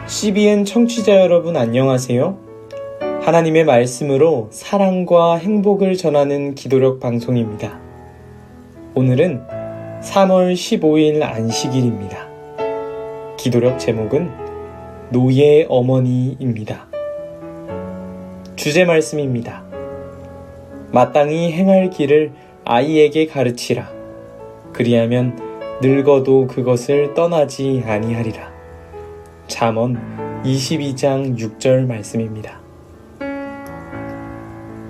CBN 청취자 여러분 안녕하세요. 하나님의 말씀으로 사랑과 행복을 전하는 기도력 방송입니다. 오늘은 3월 15일 안식일입니다. 기도력 제목은 노예 어머니입니다. 주제 말씀입니다. 마땅히 행할 길을 아이에게 가르치라. 그리하면 늙어도 그것을 떠나지 아니하리라. 잠언 22장 6절 말씀입니다.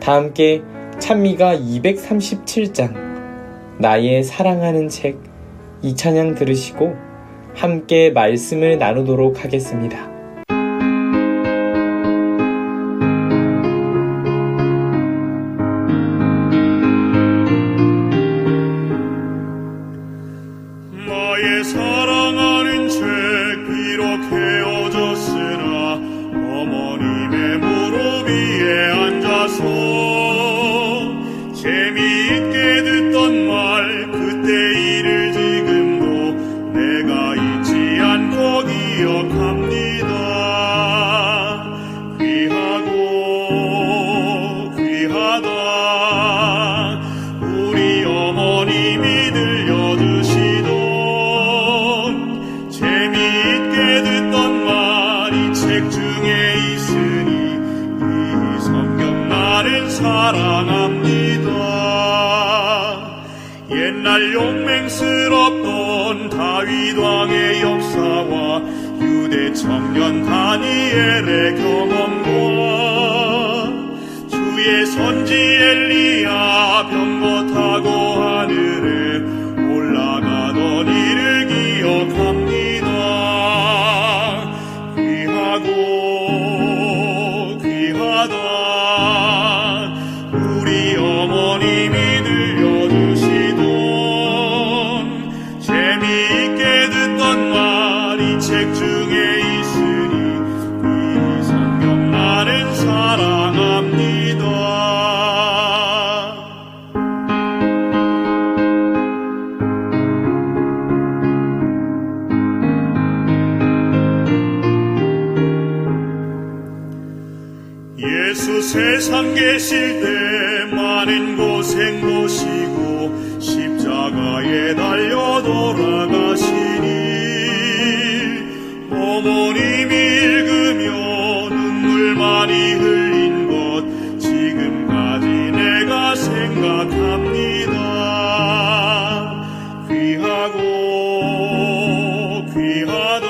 다 함께 찬미가 237장 나의 사랑하는 책 이 찬양 들으시고 함께 말씀을 나누도록 하겠습니다. 나의 사랑하는 책 비록 헤어졌으나 어머님의 무릎 위에 앉아서 재미있게 듣던 말 그때 일을 지금도 내가 잊지 않고 기억합니다. 귀하고 귀하다 우리 어머님이 들려주시던 재미있게 듣던 말이 책 중에 있으니 이 성경 나를 사랑합니다. 옛날 용맹스럽던 다윗 왕의 역사와 유대 청년 다니엘의 경험과 주의 선지 엘리야 병거 타고 하늘에 올라가던 일을 기억합니다. 귀하고 귀하다 우리 어머님이 들려주시던 재미있게 듣던 말이 책 중에 있으니 이 성경 나는 사랑합니다. 예수 세상 계실 때 많은 고생 보시고 십자가에 달려 돌아가시니 어머님이 읽으며 눈물 많이 흘린 것 지금까지 내가 생각합니다. 귀하고 귀하다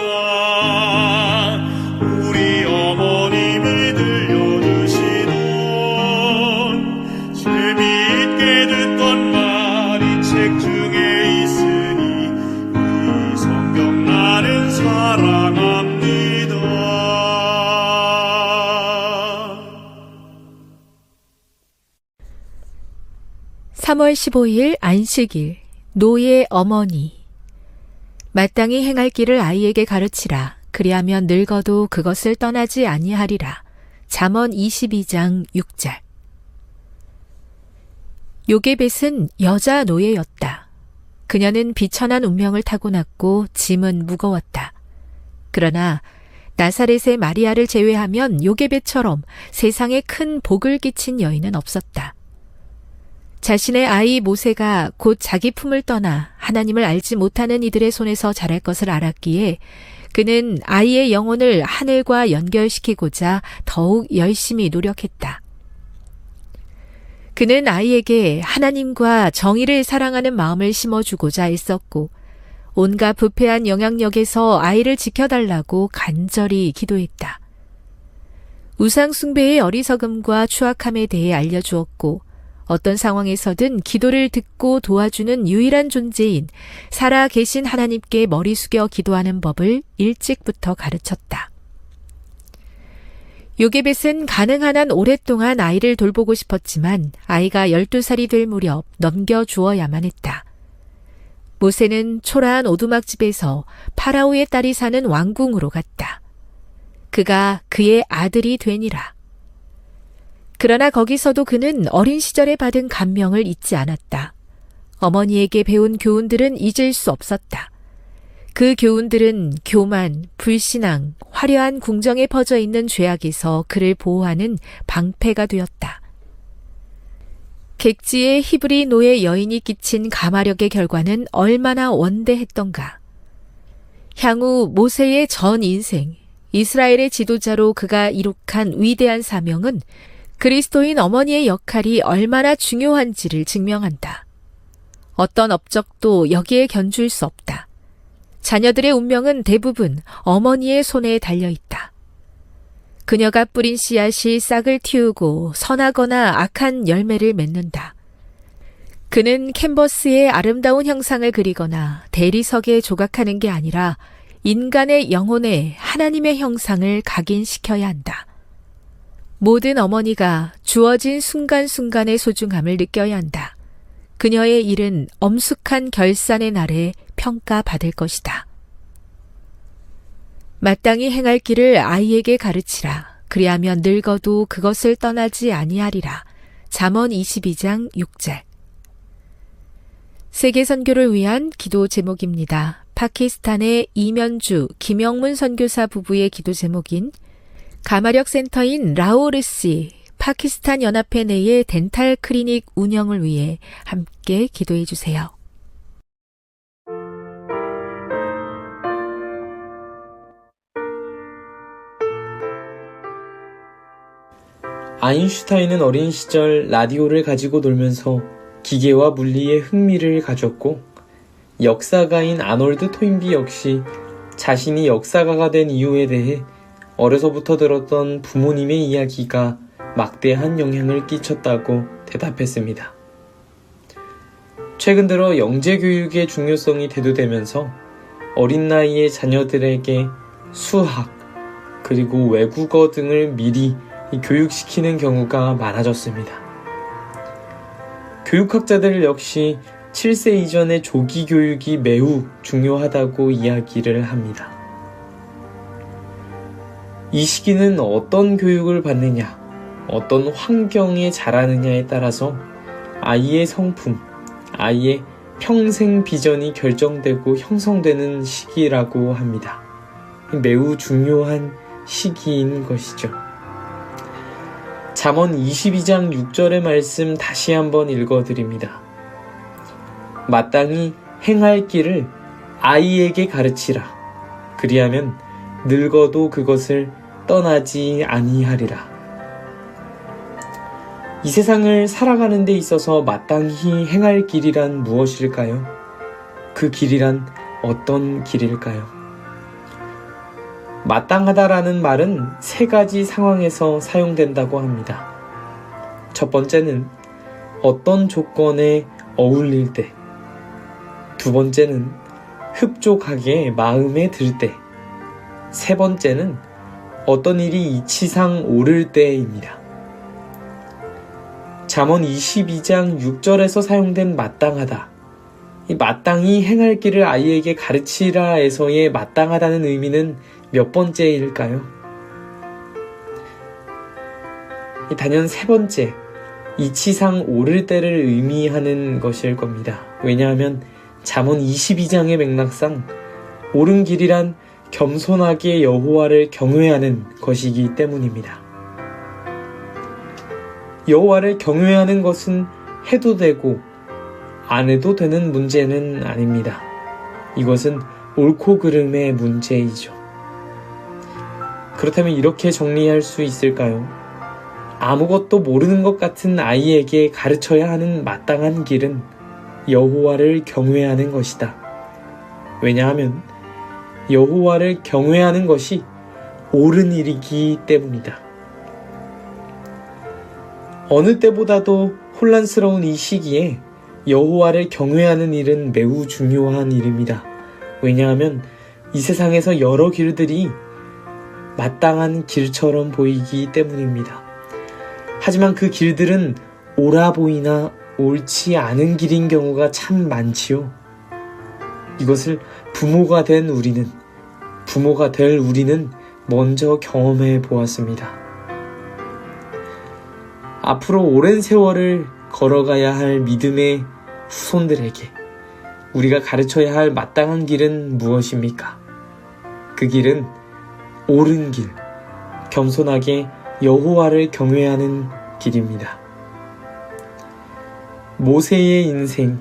우리 어머님이 들려주시던 재미있게 듣던 말이 책 중에 있으니 이 성경 나는 사랑합니다. 3월 15일 안식일 노예 어머니 마땅히 행할 길을 아이에게 가르치라. 그리하면 늙어도 그것을 떠나지 아니하리라. 잠언 22장 6절. 요게벳은 여자 노예였다. 그녀는 비천한 운명을 타고났고 짐은 무거웠다. 그러나 나사렛의 마리아를 제외하면 요게벳처럼 세상에 큰 복을 끼친 여인은 없었다. 자신의 아이 모세가 곧 자기 품을 떠나 하나님을 알지 못하는 이들의 손에서 자랄 것을 알았기에 그는 아이의 영혼을 하늘과 연결시키고자 더욱 열심히 노력했다. 그는 아이에게 하나님과 정의를 사랑하는 마음을 심어주고자 애썼고 온갖 부패한 영향력에서 아이를 지켜달라고 간절히 기도했다. 우상 숭배의 어리석음과 추악함에 대해 알려주었고 어떤 상황에서든 기도를 듣고 도와주는 유일한 존재인 살아 계신 하나님께 머리 숙여 기도하는 법을 일찍부터 가르쳤다. 요게벳은 가능한 한 오랫동안 아이를 돌보고 싶었지만 아이가 12살이 될 무렵 넘겨주어야만 했다. 모세는 초라한 오두막집에서 파라오의 딸이 사는 왕궁으로 갔다. 그가 그의 아들이 되니라. 그러나 거기서도 그는 어린 시절에 받은 감명을 잊지 않았다. 어머니에게 배운 교훈들은 잊을 수 없었다. 그 교훈들은 교만, 불신앙, 화려한 궁정에 퍼져 있는 죄악에서 그를 보호하는 방패가 되었다. 객지의 히브리 노예 여인이 끼친 가마력의 결과는 얼마나 원대했던가. 향후 모세의 전 인생, 이스라엘의 지도자로 그가 이룩한 위대한 사명은 그리스도인 어머니의 역할이 얼마나 중요한지를 증명한다. 어떤 업적도 여기에 견줄 수 없다. 자녀들의 운명은 대부분 어머니의 손에 달려있다. 그녀가 뿌린 씨앗이 싹을 틔우고 선하거나 악한 열매를 맺는다. 그는 캔버스에 아름다운 형상을 그리거나 대리석에 조각하는 게 아니라 인간의 영혼에 하나님의 형상을 각인시켜야 한다. 모든 어머니가 주어진 순간순간의 소중함을 느껴야 한다. 그녀의 일은 엄숙한 결산의 날에 평가받을 것이다. 마땅히 행할 길을 아이에게 가르치라. 그리하면 늙어도 그것을 떠나지 아니하리라. 잠언 22장 6절. 세계 선교를 위한 기도 제목입니다. 파키스탄의 이면주, 김영문 선교사 부부의 기도 제목인 가마력 센터인 라오르시 파키스탄 연합회 내의 덴탈 클리닉 운영을 위해 함께 기도해 주세요. 아인슈타인은 어린 시절 라디오를 가지고 놀면서 기계와 물리에 흥미를 가졌고, 역사가인 아놀드 토인비 역시 자신이 역사가가 된 이유에 대해 어려서부터 들었던 부모님의 이야기가 막대한 영향을 끼쳤다고 대답했습니다. 최근 들어 영재교육의 중요성이 대두되면서 어린 나이에 자녀들에게 수학, 그리고 외국어 등을 미리 교육시키는 경우가 많아졌습니다. 교육학자들 역시 7세 이전의 조기 교육이 매우 중요하다고 이야기를 합니다. 이 시기는 어떤 교육을 받느냐, 어떤 환경에 자라느냐에 따라서 아이의 성품, 아이의 평생 비전이 결정되고 형성되는 시기라고 합니다. 매우 중요한 시기인 것이죠. 잠언 22장 6절의 말씀 다시 한번 읽어드립니다. 마땅히 행할 길을 아이에게 가르치라. 그리하면 늙어도 그것을 떠나지 아니하리라. 이 세상을 살아가는 데 있어서 마땅히 행할 길이란 무엇일까요? 그 길이란 어떤 길일까요? 마땅하다라는 말은 세 가지 상황에서 사용된다고 합니다. 첫 번째는 어떤 조건에 어울릴 때, 두 번째는 흡족하게 마음에 들 때, 세 번째는 어떤 일이 이치상 오를 때입니다. 잠언 22장 6절에서 사용된 마땅하다, 이 마땅히 행할 길을 아이에게 가르치라에서의 마땅하다는 의미는 몇 번째일까요? 단연 세 번째, 이치상 오를 때를 의미하는 것일 겁니다. 왜냐하면 잠언 22장의 맥락상 옳은 길이란 겸손하게 여호와를 경외하는 것이기 때문입니다. 여호와를 경외하는 것은 해도 되고 안 해도 되는 문제는 아닙니다. 이것은 옳고 그름의 문제이죠. 그렇다면 이렇게 정리할 수 있을까요? 아무것도 모르는 것 같은 아이에게 가르쳐야 하는 마땅한 길은 여호와를 경외하는 것이다. 왜냐하면 여호와를 경외하는 것이 옳은 일이기 때문이다. 어느 때보다도 혼란스러운 이 시기에 여호와를 경외하는 일은 매우 중요한 일입니다. 왜냐하면 이 세상에서 여러 길들이 마땅한 길처럼 보이기 때문입니다. 하지만 그 길들은 옳아 보이나 옳지 않은 길인 경우가 참 많지요. 이것을 부모가 될 우리는 먼저 경험해 보았습니다. 앞으로 오랜 세월을 걸어가야 할 믿음의 후손들에게 우리가 가르쳐야 할 마땅한 길은 무엇입니까? 그 길은 옳은 길, 겸손하게 여호와를 경외하는 길입니다. 모세의 인생,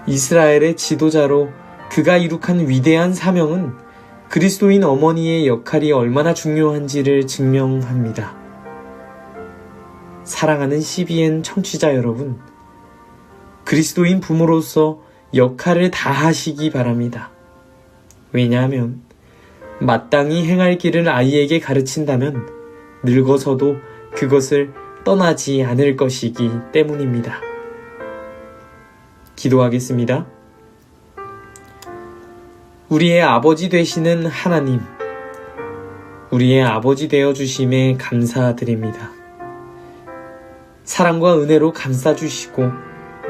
이스라엘의 지도자로 그가 이룩한 위대한 사명은 그리스도인 어머니의 역할이 얼마나 중요한지를 증명합니다. 사랑하는 CBN 청취자 여러분, 그리스도인 부모로서 역할을 다하시기 바랍니다. 왜냐하면 마땅히 행할 길을 아이에게 가르친다면 늙어서도 그것을 떠나지 않을 것이기 때문입니다. 기도하겠습니다. 우리의 아버지 되시는 하나님, 우리의 아버지 되어 주심에 감사드립니다. 사랑과 은혜로 감싸주시고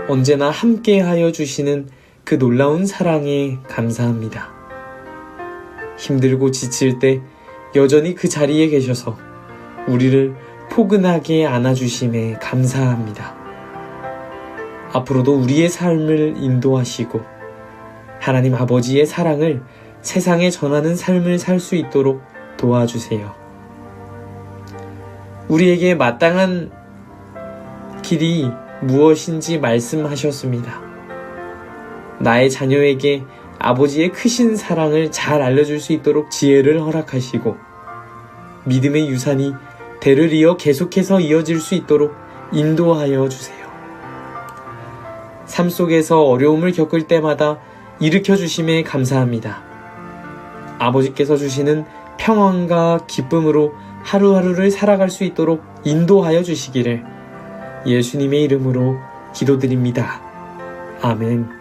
언제나 함께하여 주시는 그 놀라운 사랑에 감사합니다. 힘들고 지칠 때 여전히 그 자리에 계셔서 우리를 포근하게 안아주심에 감사합니다. 앞으로도 우리의 삶을 인도하시고 하나님 아버지의 사랑을 세상에 전하는 삶을 살 수 있도록 도와주세요. 우리에게 마땅한 길이 무엇인지 말씀하셨습니다. 나의 자녀에게 아버지의 크신 사랑을 잘 알려줄 수 있도록 지혜를 허락하시고 믿음의 유산이 대를 이어 계속해서 이어질 수 있도록 인도하여 주세요. 삶 속에서 어려움을 겪을 때마다 일으켜 주심에 감사합니다. 아버지께서 주시는 평안과 기쁨으로 하루하루를 살아갈 수 있도록 인도하여 주시기를 예수님의 이름으로 기도드립니다. 아멘.